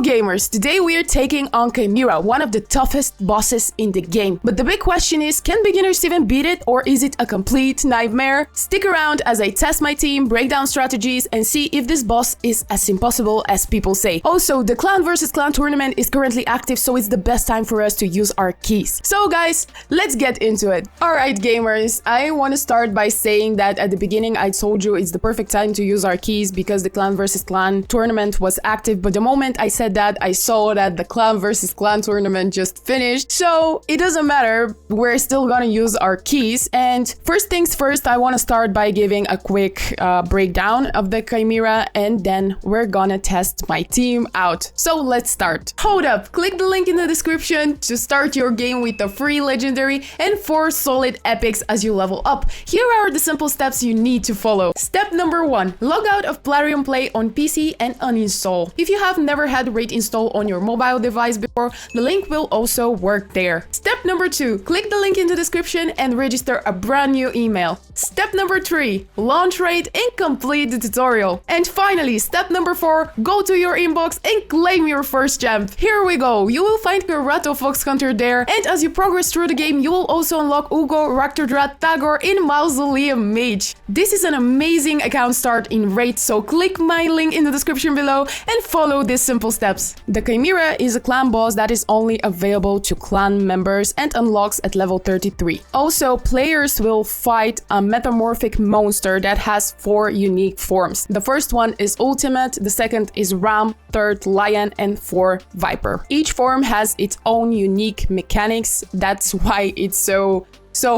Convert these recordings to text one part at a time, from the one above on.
So gamers, today we are taking on Chimera, one of the toughest bosses in the game. But the big question is, can beginners even beat it, or is it a complete nightmare? Stick around as I test my team, break down strategies, and see if this boss is as impossible as people say. Also, the clan versus clan tournament is currently active, so it's the best time for us to use our keys. So guys, let's get into it. Alright gamers, I want to start by saying that at the beginning I told you it's the perfect time to use our keys because the clan versus clan tournament was active, but the moment I said that, I saw that the clan versus clan tournament just finished. So it doesn't matter, we're still gonna use our keys. And first things first, I want to start by giving a quick breakdown of the Chimera, and then we're gonna test my team out. So let's start. Hold up, click the link in the description to start your game with the free legendary and 4 solid epics as you level up. Here are the simple steps you need to follow. Step number 1, log out of Plarium Play on PC and uninstall. If you have never had Raid install on your mobile device before, the link will also work there. Step number 2, click the link in the description and register a brand new email. Step number 3, launch Raid and complete the tutorial. And finally, step number 4, go to your inbox and claim your first gem. Here we go, you will find Karato Fox Hunter there, and as you progress through the game, you will also unlock Ugo, Raktordra, Tagor, and Mausoleum Mage. This is an amazing account start in Raid, so click my link in the description below and follow these simple steps. The Chimera is a clan boss that is only available to clan members and unlocks at level 33. Also, players will fight a metamorphic monster that has 4 unique forms. The first one is Ultimate, the second is Ram, third Lion, and 4 Viper. Each form has its own unique mechanics. That's why it's so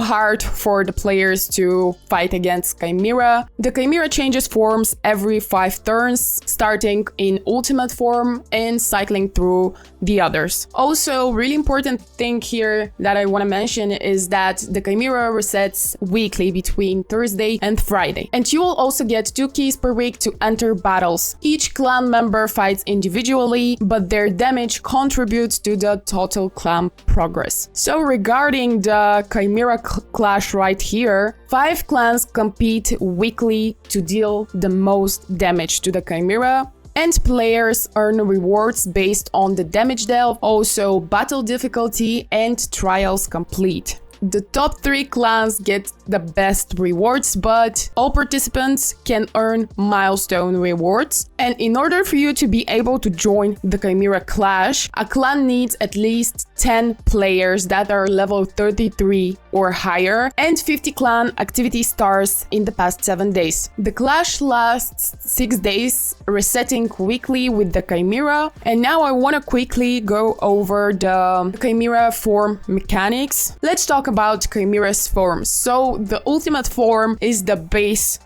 hard for the players to fight against Chimera. The Chimera changes forms every 5 turns, starting in ultimate form and cycling through the others. Also, really important thing here that I want to mention is that the Chimera resets weekly between Thursday and Friday. And you will also get 2 keys per week to enter battles. Each clan member fights individually, but their damage contributes to the total clan progress. So regarding the Chimera clash right here, 5 clans compete weekly to deal the most damage to the Chimera, and players earn rewards based on the damage dealt, also battle difficulty and trials complete. The top 3 clans get the best rewards, but all participants can earn milestone rewards. And in order for you to be able to join the Chimera Clash, a clan needs at least 10 players that are level 33 or higher, and 50 clan activity stars in the past 7 days. The Clash lasts 6 days, resetting weekly with the Chimera. And now I want to quickly go over the Chimera form mechanics. Let's talk about Chimera's forms. So the ultimate form is the base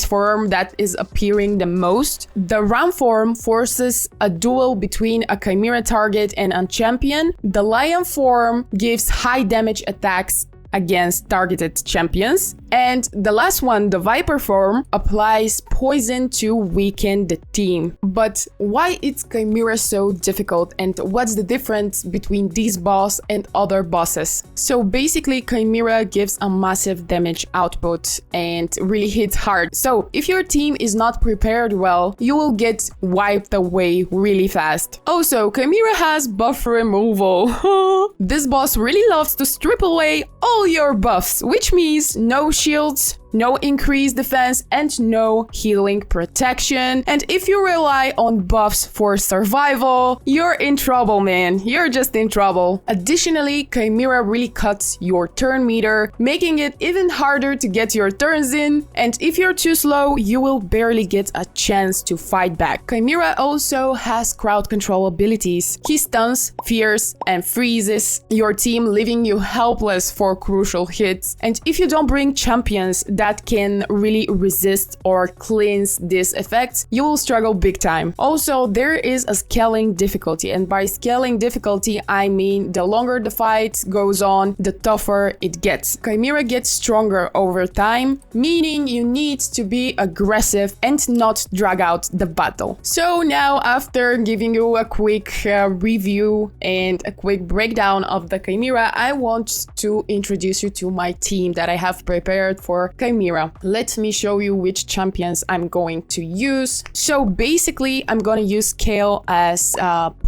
form that is appearing the most. The Ram form forces a duel between a Chimera target and a champion. The Lion form gives high damage attacks against targeted champions. And the last one, the Viper form, applies poison to weaken the team. But why is Chimera so difficult, and what's the difference between this boss and other bosses? So basically, Chimera gives a massive damage output and really hits hard. So if your team is not prepared well, you will get wiped away really fast. Also, Chimera has buff removal. This boss really loves to strip away all your buffs, which means no shields, no increased defense, and no healing protection. And if you rely on buffs for survival, you're in trouble, man. You're just in trouble. Additionally, Chimera really cuts your turn meter, making it even harder to get your turns in. And if you're too slow, you will barely get a chance to fight back. Chimera also has crowd control abilities. He stuns, fears, and freezes your team, leaving you helpless for crucial hits. And if you don't bring champions that can really resist or cleanse this effect, you will struggle big time. Also, there is a scaling difficulty, and by scaling difficulty, I mean the longer the fight goes on, the tougher it gets. Chimera gets stronger over time, meaning you need to be aggressive and not drag out the battle. So now, after giving you a quick review and a quick breakdown of the Chimera, I want to introduce you to my team that I have prepared for Chimera Chimera. Let me show you which champions I'm going to use. So basically, I'm gonna use Kale as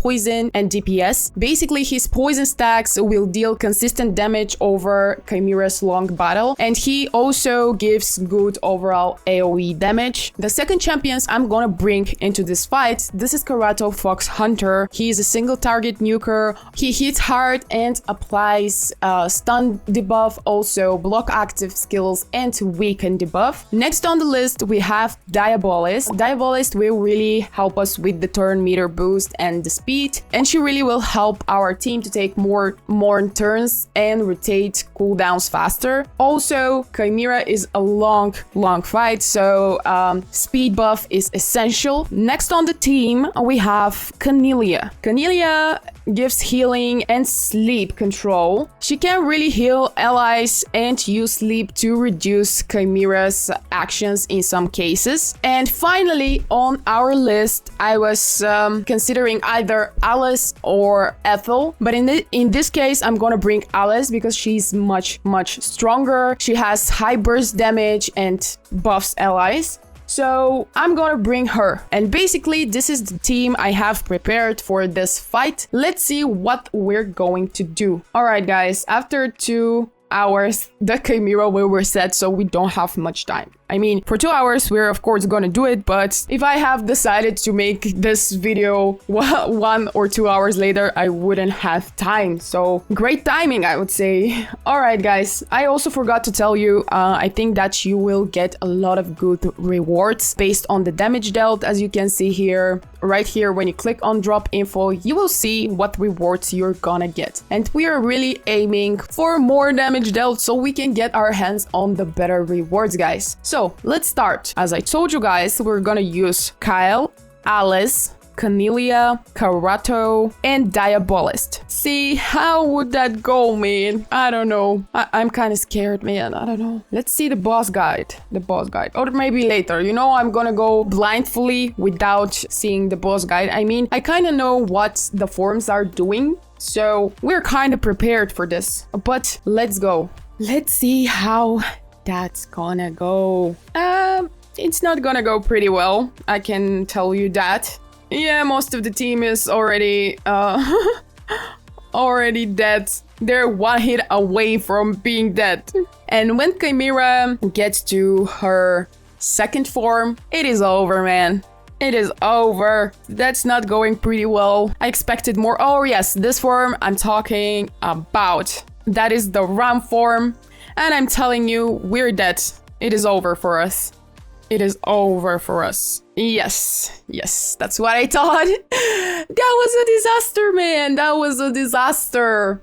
poison and DPS. Basically, his poison stacks will deal consistent damage over Chimera's long battle, and he also gives good overall AoE damage. The second champions I'm gonna bring into this fight, this is Karato Fox Hunter. He is a single target nuker. He hits hard and applies stun debuff, also block active skills and weaken debuff. Next on the list we have Diabolist. Diabolist will really help us with the turn meter boost and the speed, and she really will help our team to take more turns and rotate cooldowns faster. Also, Chimera is a long fight, so speed buff is essential. Next on the team we have Cornelia. Cornelia gives healing and sleep control. She can really heal allies and use sleep to reduce Chimera's actions in some cases. And finally, on our list, I was considering either Alice or Ethel, but in this case, I'm gonna bring Alice because she's much stronger. She has high burst damage and buffs allies. So I'm gonna bring her. And basically, this is the team I have prepared for this fight. Let's see what we're going to do. All right, guys, after 2 hours, the Chimera will reset, so we don't have much time. I mean, for 2 hours, we're of course gonna do it, but if I have decided to make this video 1 or 2 hours later, I wouldn't have time. So great timing, I would say. All right, guys, I also forgot to tell you, I think that you will get a lot of good rewards based on the damage dealt. As you can see here, right here, when you click on drop info, you will see what rewards you're gonna get. And we are really aiming for more damage dealt so we can get our hands on the better rewards, guys. So let's start. As I told you guys, we're gonna use Kyle, Alice, Cornelia, Karato, and Diabolist. See, how would that go, man? I don't know. I'm kind of scared, man. I don't know. Let's see the boss guide. Or maybe later. You know, I'm gonna go blindly without seeing the boss guide. I mean, I kind of know what the forms are doing, so we're kind of prepared for this. But let's go. Let's see how that's gonna go. It's not gonna go pretty well, I can tell you that. Yeah, most of the team is already already dead. They're one hit away from being dead. And when Chimera gets to her second form, it is over, man. It is over. That's not going pretty well. I expected more. Oh yes, this form I'm talking about. That is the Ram form. And I'm telling you, we're dead. It is over for us. It is over for us. Yes, that's what I thought. That was a disaster, man. That was a disaster.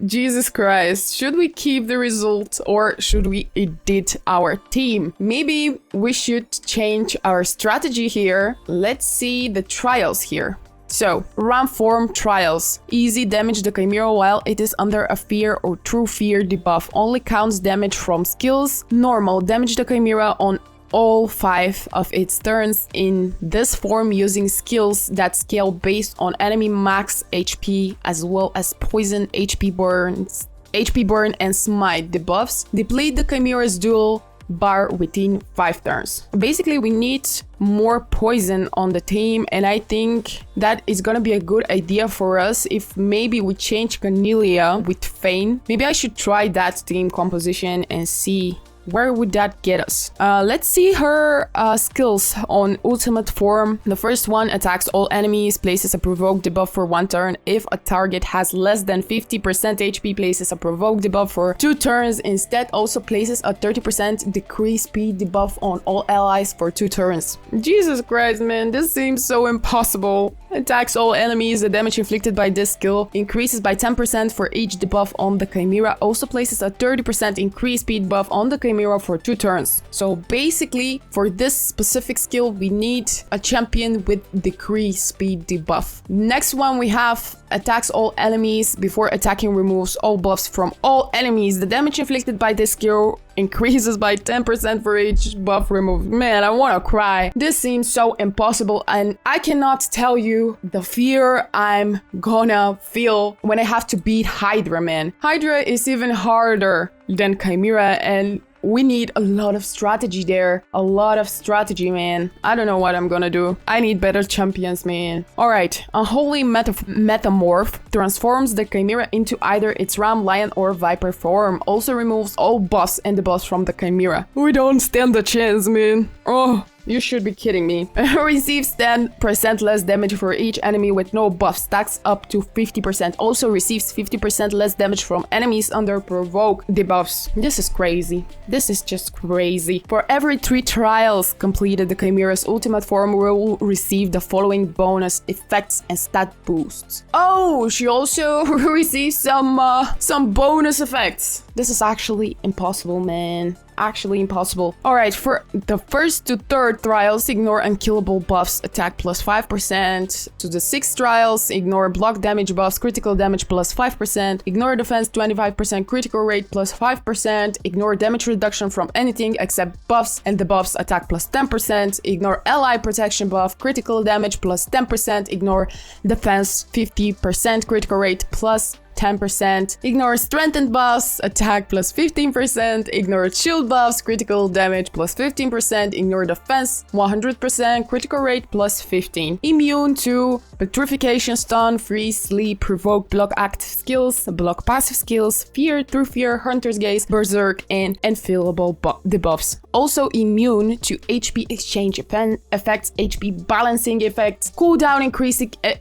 Jesus Christ. Should we keep the result or should we edit our team? Maybe we should change our strategy here. Let's see the trials here. So, Ram form trials. Easy damage the Chimera while it is under a fear or true fear debuff. Only counts damage from skills. Normal damage the Chimera on all 5 of its turns in this form using skills that scale based on enemy max HP as well as poison, HP burn and smite debuffs. Deplete the Chimera's dual bar within 5 turns. Basically, we need more poison on the team, and I think that is gonna be a good idea for us if maybe we change Cornelia with Feign. Maybe I should try that team composition and see where would that get us. Let's see her skills on ultimate form. The first one attacks all enemies, places a provoke debuff for 1 turn. If a target has less than 50% HP, places a provoke debuff for 2 turns. Instead, also places a 30% decrease speed debuff on all allies for 2 turns. Jesus Christ, man, this seems so impossible. Attacks all enemies. The damage inflicted by this skill increases by 10% for each debuff on the Chimera. Also places a 30% increased speed buff on the Chimera for 2 turns. So basically, for this specific skill, we need a champion with decreased speed debuff. Next one we have attacks all enemies. Before attacking, removes all buffs from all enemies. The damage inflicted by this skill increases by 10% for each buff removed. Man, I wanna cry. This seems so impossible, and I cannot tell you the fear I'm gonna feel when I have to beat Hydra, man. Hydra is even harder than Chimera, and we need a lot of strategy there. A lot of strategy, man. I don't know what I'm gonna do. I need better champions, man. Alright, Unholy Metamorph transforms the Chimera into either its Ram, Lion, or Viper form. Also removes all buffs and debuffs from the Chimera. We don't stand a chance, man. Oh, you should be kidding me. Receives 10% less damage for each enemy with no buff. Stacks up to 50%. Also receives 50% less damage from enemies under provoke debuffs. This is crazy. This is just crazy. For every 3 trials completed, the Chimera's ultimate form will receive the following bonus effects and stat boosts. Oh, she also receives some bonus effects. This is actually impossible, man. Actually impossible. Alright, for the first to third trials, ignore unkillable buffs, attack plus 5%. To the 6th trials, ignore block damage buffs, critical damage plus 5%. Ignore defense 25%, critical rate plus 5%. Ignore damage reduction from anything except buffs and debuffs, attack plus 10%. Ignore ally protection buff, critical damage plus 10%. Ignore defense 50%, critical rate plus 10%. Ignore strengthened buffs, attack plus 15%. Ignore shield buffs, critical damage plus 15%. Ignore defense 100%, critical rate plus 15. Immune to petrification, stun, freeze, sleep, provoke, block active skills, block passive skills, fear, through fear, hunter's gaze, berserk, and enfillable debuffs. Also immune to HP exchange effects, HP balancing effects, cooldown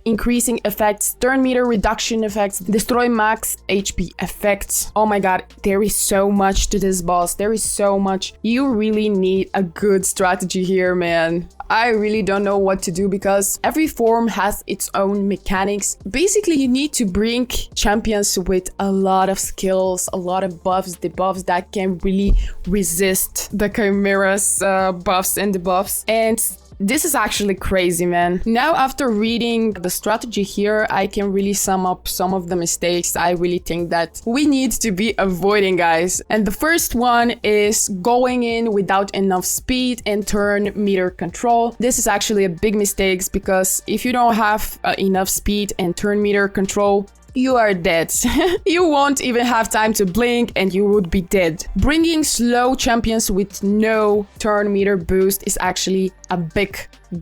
increasing effects, turn meter reduction effects, destroy max HP effects. Oh my god, there is so much to this boss. There is so much. You really need a good strategy here, man. I really don't know what to do because every form has its own mechanics. Basically, you need to bring champions with a lot of skills, a lot of buffs, debuffs that can really resist the Chimera's buffs and debuffs. And this is actually crazy, man. Now, after reading the strategy here, I can really sum up some of the mistakes I really think that we need to be avoiding, guys. And the first one is going in without enough speed and turn meter control. This is actually a big mistake because if you don't have enough speed and turn meter control, you are dead. You won't even have time to blink and you would be dead. Bringing slow champions with no turn meter boost is actually a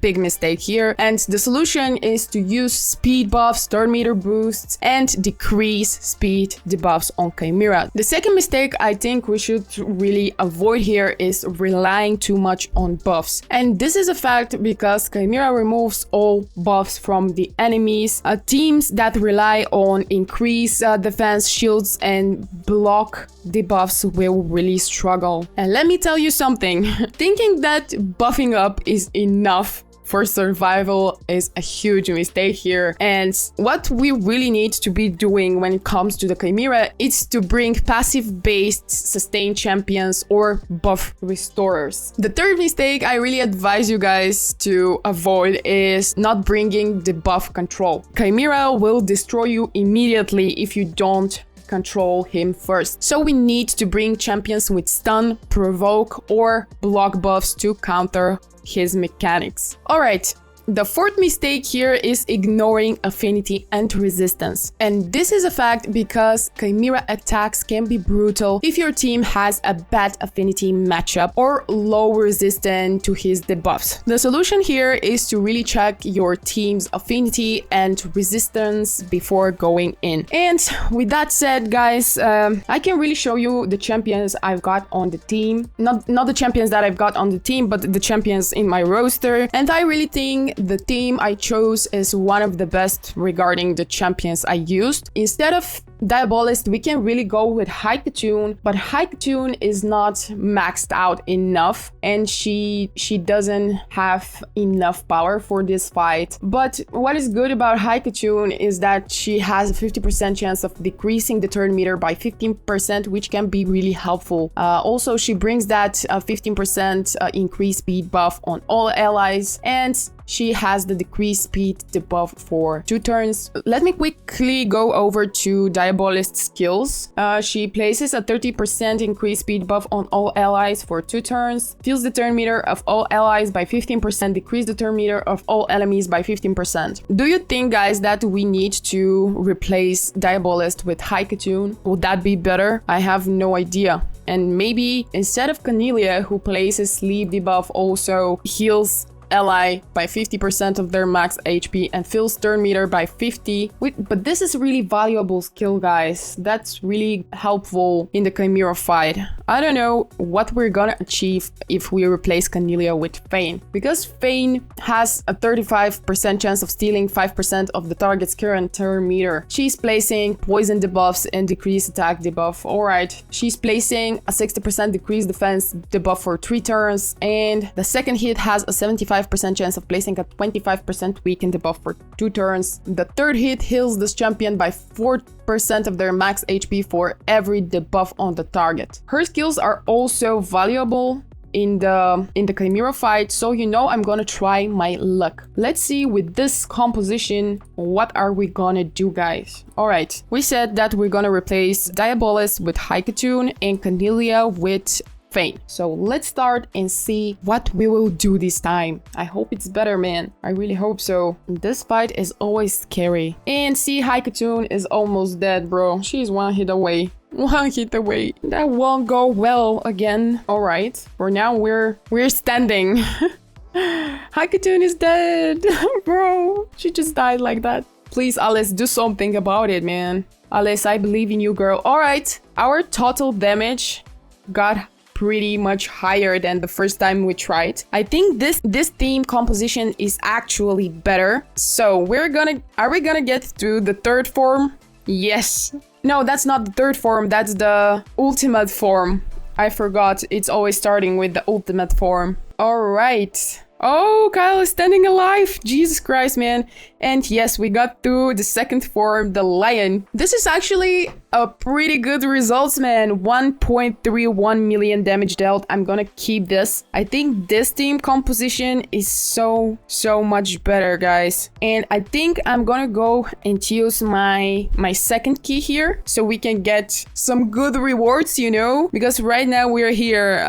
big mistake here, and the solution is to use speed buffs, turn meter boosts, and decrease speed debuffs on Chimera. The second mistake I think we should really avoid here is relying too much on buffs, and this is a fact because Chimera removes all buffs from the enemies. Teams that rely on increase defense, shields, and block debuffs will really struggle. And let me tell you something, thinking that buffing up is enough for survival is a huge mistake here. And what we really need to be doing when it comes to the Chimera is to bring passive-based sustained champions or buff restorers. The third mistake I really advise you guys to avoid is not bringing the buff control. Chimera will destroy you immediately if you don't control him first. So we need to bring champions with stun, provoke, or block buffs to counter his mechanics. Alright, the fourth mistake here is ignoring affinity and resistance. And this is a fact because Chimera attacks can be brutal if your team has a bad affinity matchup or low resistance to his debuffs. The solution here is to really check your team's affinity and resistance before going in. And with that said, guys, I can really show you the champions I've got on the team. Not the champions that I've got on the team, but the champions in my roster. And I really think the team I chose is one of the best regarding the champions I used. Instead of Diabolist, we can really go with Haikatune, but Haikatune is not maxed out enough and she doesn't have enough power for this fight. But what is good about Haikatune is that she has a 50% chance of decreasing the turn meter by 15%, which can be really helpful. Also, she brings that 15% increased speed buff on all allies, and she has the decreased speed debuff for 2 turns. Let me quickly go over to Diabolist's skills. She places a 30% increased speed buff on all allies for 2 turns, fills the turn meter of all allies by 15%, decrease the turn meter of all enemies by 15%. Do you think, guys, that we need to replace Diabolist with Haikatune? Would that be better? I have no idea. And maybe instead of Cornelia, who places sleep debuff, also heals ally by 50% of their max HP and fills turn meter by 50. But this is really valuable skill, guys. That's really helpful in the Chimera fight. I don't know what we're gonna achieve if we replace Cornelia with Fane, because Fane has a 35% chance of stealing 5% of the target's current turn meter. She's placing poison debuffs and decreased attack debuff. Alright, she's placing a 60% decreased defense debuff for 3 turns, and the second hit has a 75% chance of placing a 25% weakened debuff for 2 turns. The third hit heals this champion by 4% of their max HP for every debuff on the target. Her skills are also valuable in the Chimera fight, so you know I'm gonna try my luck. Let's see with this composition, what are we gonna do, guys? Alright, we said that we're gonna replace Diabolist with Haikatoon and Cornelia with Fane. So let's start and see what we will do this time. I hope it's better, man. I really hope so. This fight is always scary. And see, Haikatoon is almost dead, bro. She's 1 hit away. 1 hit away. That won't go well again. Alright. For now, we're standing. Haikatoon is dead. Bro, she just died like that. Please, Alice, do something about it, man. Alice, I believe in you, girl. Alright. Our total damage got pretty much higher than the first time we tried. I think this team composition is actually better. So are we gonna get to the third form? Yes. No, that's not the third form, that's the ultimate form. I forgot, it's always starting with the ultimate form. All right. Oh, Kyle is standing alive. Jesus Christ, man. And yes, we got through the second form, the lion. This is actually a pretty good results, man. 1.31 million damage dealt. I'm gonna keep this. I think this team composition is so much better, guys. And I think I'm gonna go and use my second key here so we can get some good rewards, you know, because right now we're here.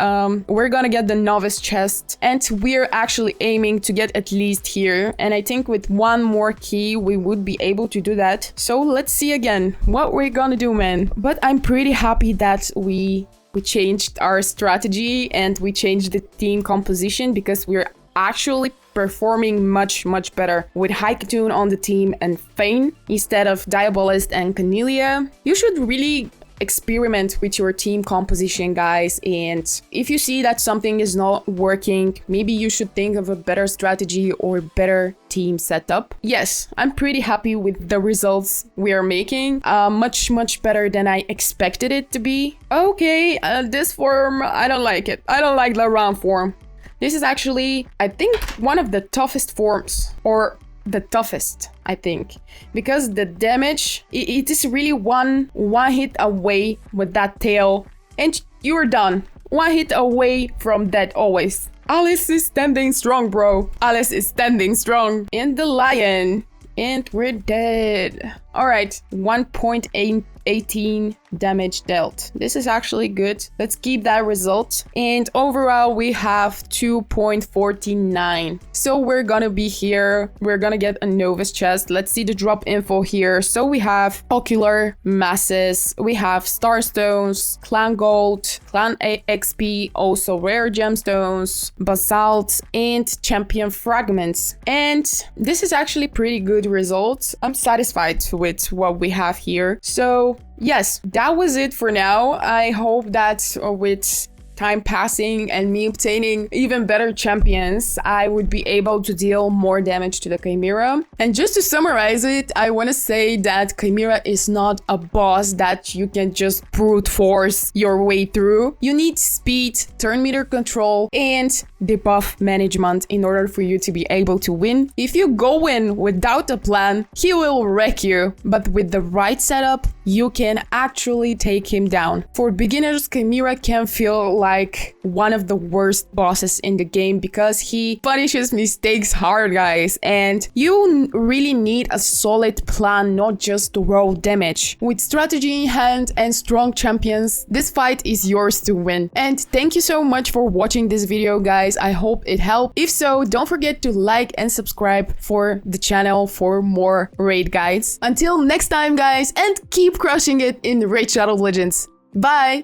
We're gonna get the novice chest, and we're actually aiming to get at least here. And I think with one more key we would be able to do that. So let's see again what we're gonna do, man. But I'm pretty happy that we changed our strategy and we changed the team composition, because we're actually performing much better with Haikatoon on the team and Fane instead of Diabolist and Cornelia. You should really experiment with your team composition, guys, and if you see that something is not working, maybe you should think of a better strategy or better team setup. Yes, I'm pretty happy with the results we are making. Much better than I expected it to be. Okay, this form, I don't like it. I don't like the round form. This is actually, I think, one of the toughest forms, or the toughest, I think, because the damage, it is really one hit away with that tail and you're done. 1 hit away from death always. Alice is standing strong, bro. Alice is standing strong. And the lion, and we're dead. All right, 1.18 damage dealt. This is actually good. Let's keep that result. And overall, we have 2.49. So we're gonna be here. We're gonna get a novice chest. Let's see the drop info here. So we have ocular masses. We have starstones, clan gold, clan XP, also rare gemstones, basalt, and champion fragments. And this is actually pretty good results. I'm satisfied with what we have here. So yes, that was it for now. I hope that with time passing and me obtaining even better champions, I would be able to deal more damage to the Chimera. And just to summarize it, I want to say that Chimera is not a boss that you can just brute force your way through. You need speed, turn meter control, and debuff management in order for you to be able to win. If you go in without a plan, he will wreck you, but with the right setup, you can actually take him down. For beginners, Chimera can feel like one of the worst bosses in the game because he punishes mistakes hard, guys, and you really need a solid plan, not just raw damage. With strategy in hand and strong champions, this fight is yours to win. And thank you so much for watching this video, guys. I hope it helped. If so, don't forget to like and subscribe for the channel for more raid guides. Until next time, guys, and keep crushing it in Raid Shadow Legends. Bye!